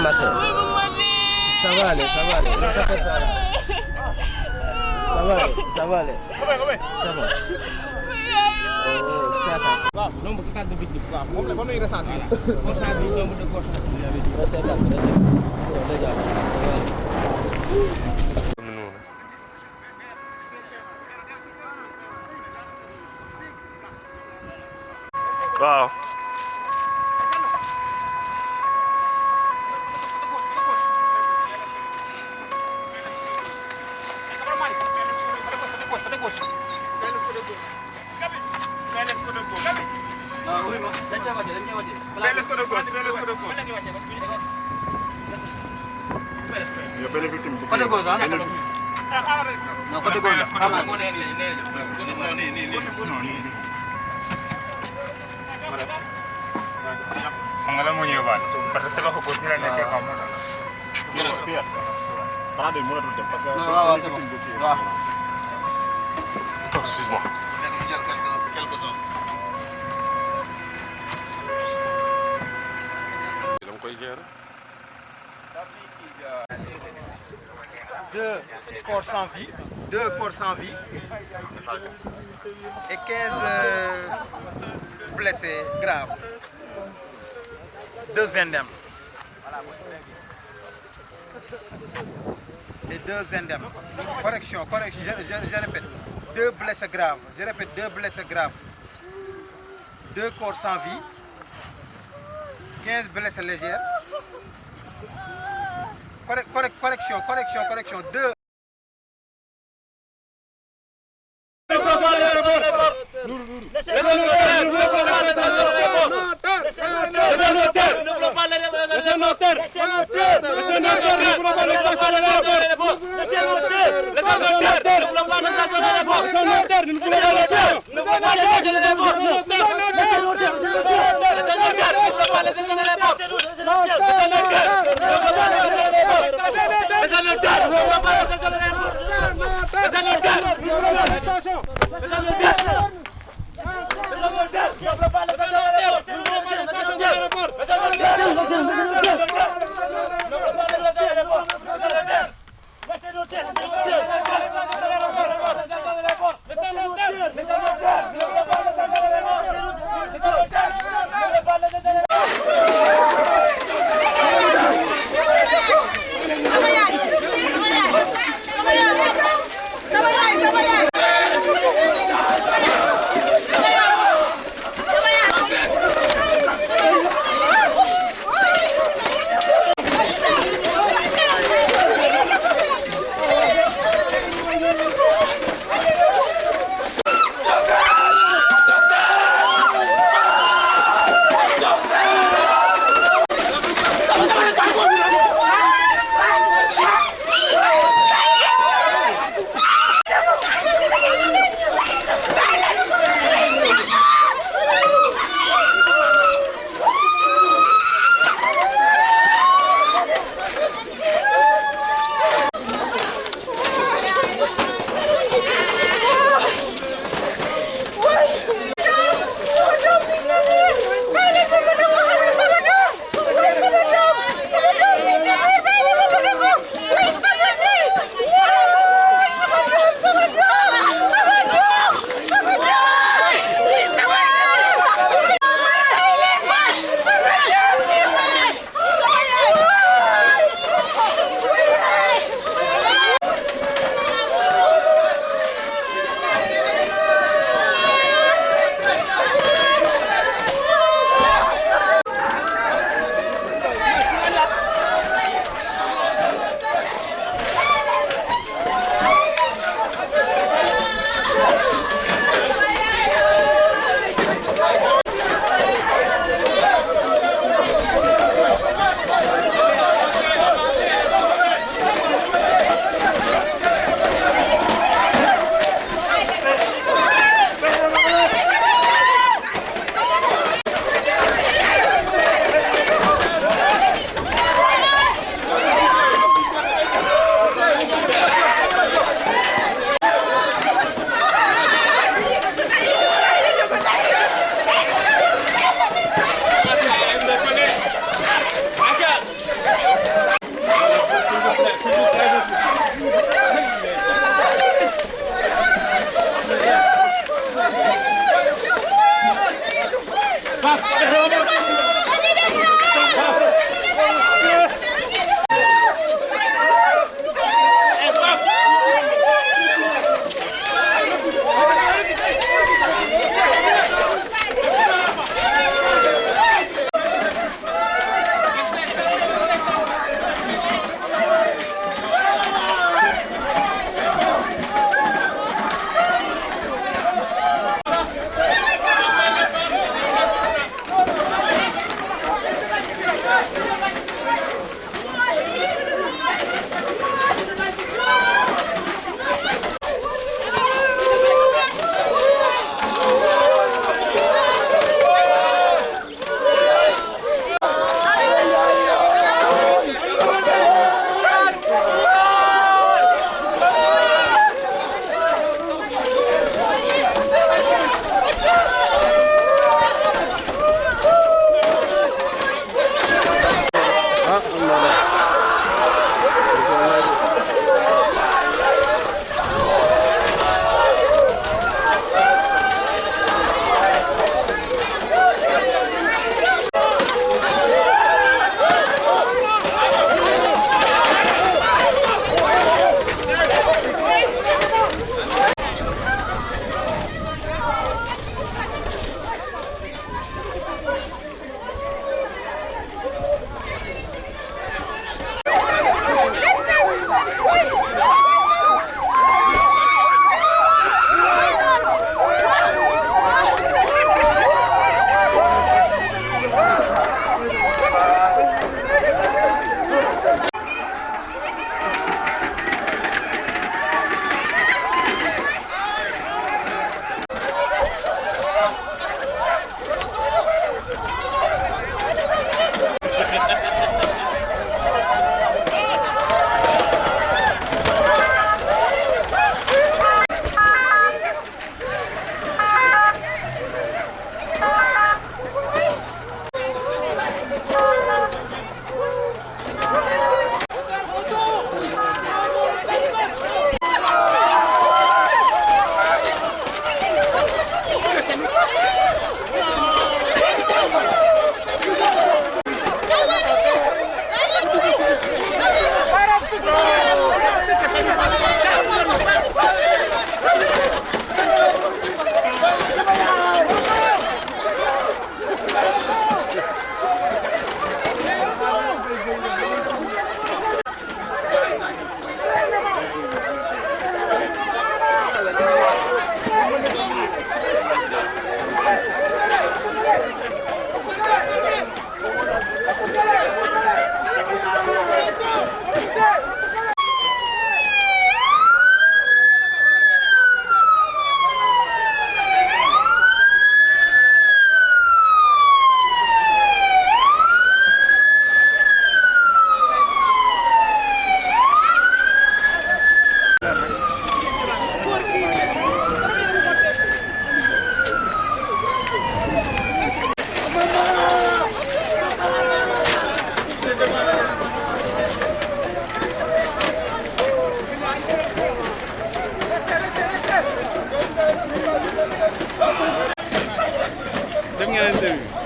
marché. Ça va aller, ça va aller. Ça fait ça là. Ça va aller, ça va aller. Ça va. Oh, fais attention. Waaw, nombre total de victimes. Waaw, moom la ñuy recensé. Nombre de corps. Restez calme, restez calme. Ça va aller. Waaw. Côté gauche ah. Non côté gauche la. Xam nga lan moo ñu yóbbaale parce que c'est pas que ñu la nekkee xaw ma waaw c'est bon waaw. Excuse-moi. dama koy gérer. Deux corps sans vie, et 15 blessés graves, 2 indemnes. Et 2 indemnes. Correction, je répète, 2 blessés graves, 2 blessés graves, 2 corps sans vie, 15 blessés légers. Correction, 2.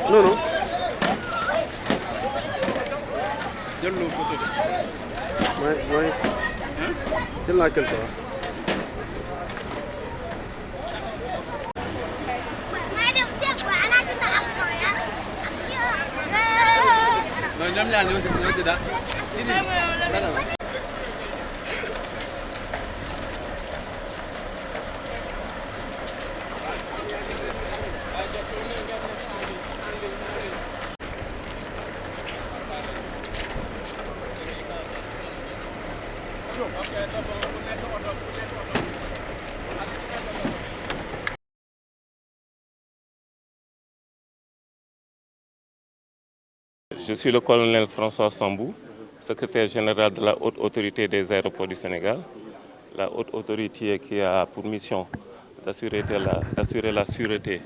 Non, non. Jëloo photo bi. mooy. jël naa quelque part. non ñoom ñaar ñoo si daal. Je suis le colonel François Sambou, secrétaire général de la Haute Autorité des Aéroports du Sénégal. La Haute Autorité qui a pour mission d'assurer la sûreté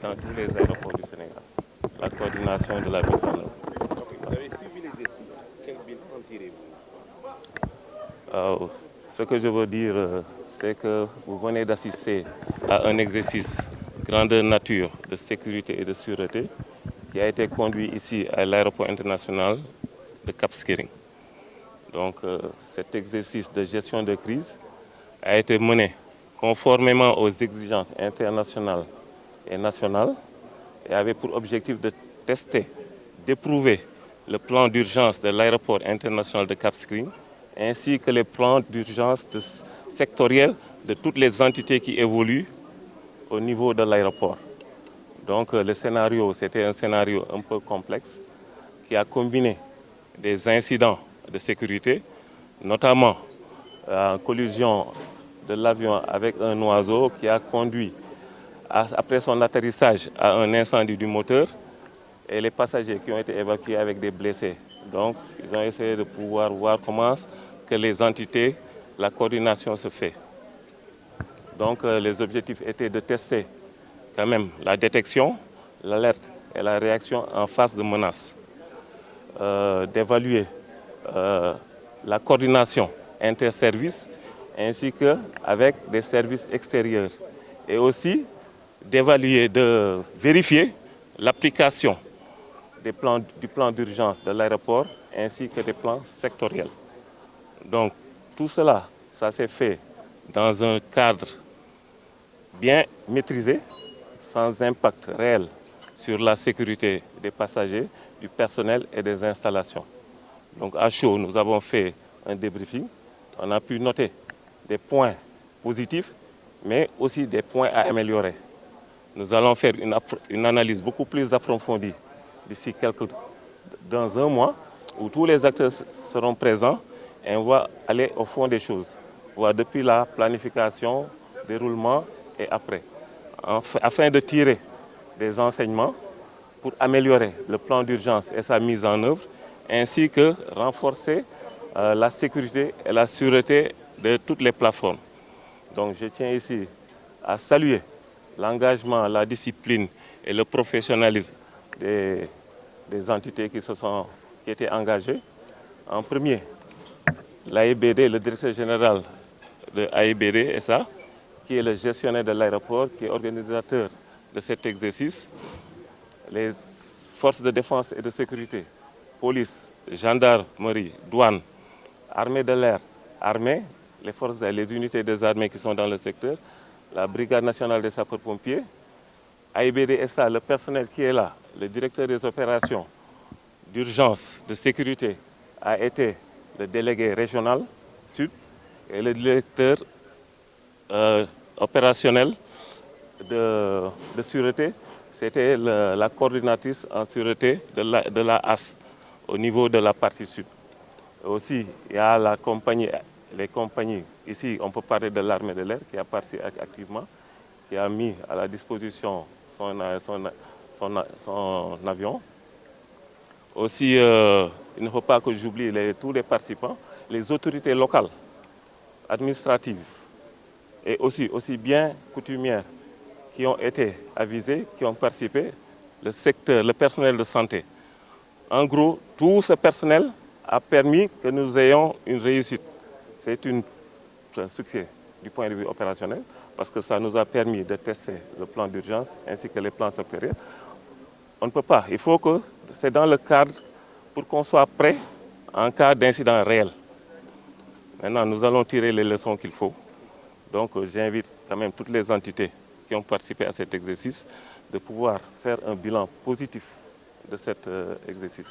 dans tous les aéroports du Sénégal. La coordination de la mise en œuvre. Vous avez suivi l'exercice. Quel bilan en tirez-vous? Ce que je veux dire, c'est que vous venez d'assister à un exercice grandeur nature de sécurité et de sûreté qui a été conduit ici à l'aéroport international de Cap Skirring. Donc cet exercice de gestion de crise a été mené conformément aux exigences internationales et nationales et avait pour objectif de tester, d'éprouver le plan d'urgence de l'aéroport international de Cap Skirring ainsi que les plans d'urgence sectoriels de toutes les entités qui évoluent au niveau de l'aéroport. Donc le scénario, c'était un scénario un peu complexe qui a combiné des incidents de sécurité, notamment la collision de l'avion avec un oiseau qui a conduit, après son atterrissage, à un incendie du moteur et les passagers qui ont été évacués avec des blessés. Donc, ils ont essayé de pouvoir voir comment que les entités, la coordination se fait. Donc, les objectifs étaient de tester quand même la détection, l'alerte et la réaction en face de menaces, d'évaluer la coordination interservices ainsi qu'avec des services extérieurs et aussi d'évaluer, de vérifier l'application du plan d'urgence de l'aéroport ainsi que des plans sectoriels. Donc tout cela, ça s'est fait dans un cadre bien maîtrisé, sans impact réel sur la sécurité des passagers, du personnel et des installations. Donc à chaud, nous avons fait un débriefing. On a pu noter des points positifs, mais aussi des points à améliorer. Nous allons faire une analyse beaucoup plus approfondie d'ici dans un mois, où tous les acteurs seront présents et on va aller au fond des choses, voir depuis la planification, déroulement et après, afin de tirer des enseignements pour améliorer le plan d'urgence et sa mise en œuvre, ainsi que renforcer la sécurité et la sûreté de toutes les plateformes. Donc je tiens ici à saluer l'engagement, la discipline et le professionnalisme des entités qui étaient engagées. En premier, l'AIBD, le directeur général de AIBD SA, qui est le gestionnaire de l'aéroport, qui est organisateur de cet exercice, les forces de défense et de sécurité, police, gendarmerie, douane, armée de l'air, armée, les unités des armées qui sont dans le secteur, la brigade nationale des sapeurs-pompiers, AIBD SA, le personnel qui est là, le directeur des opérations d'urgence, de sécurité, a été le délégué régional sud et le directeur opérationnel de sûreté, c'était la coordinatrice en sûreté de la AS au niveau de la partie sud. Aussi, il y a les compagnies, ici on peut parler de l'armée de l'air qui a participé activement, qui a mis à la disposition son avion. Aussi, il ne faut pas que j'oublie tous les participants, les autorités locales, administratives et aussi bien coutumières qui ont été avisées, qui ont participé, le secteur, le personnel de santé. En gros, tout ce personnel a permis que nous ayons une réussite. C'est un succès du point de vue opérationnel parce que ça nous a permis de tester le plan d'urgence ainsi que les plans sectoriels. On ne peut pas, il faut que c'est dans le cadre pour qu'on soit prêt en cas d'incident réel. Maintenant, nous allons tirer les leçons qu'il faut. Donc, j'invite quand même toutes les entités qui ont participé à cet exercice de pouvoir faire un bilan positif de cet exercice.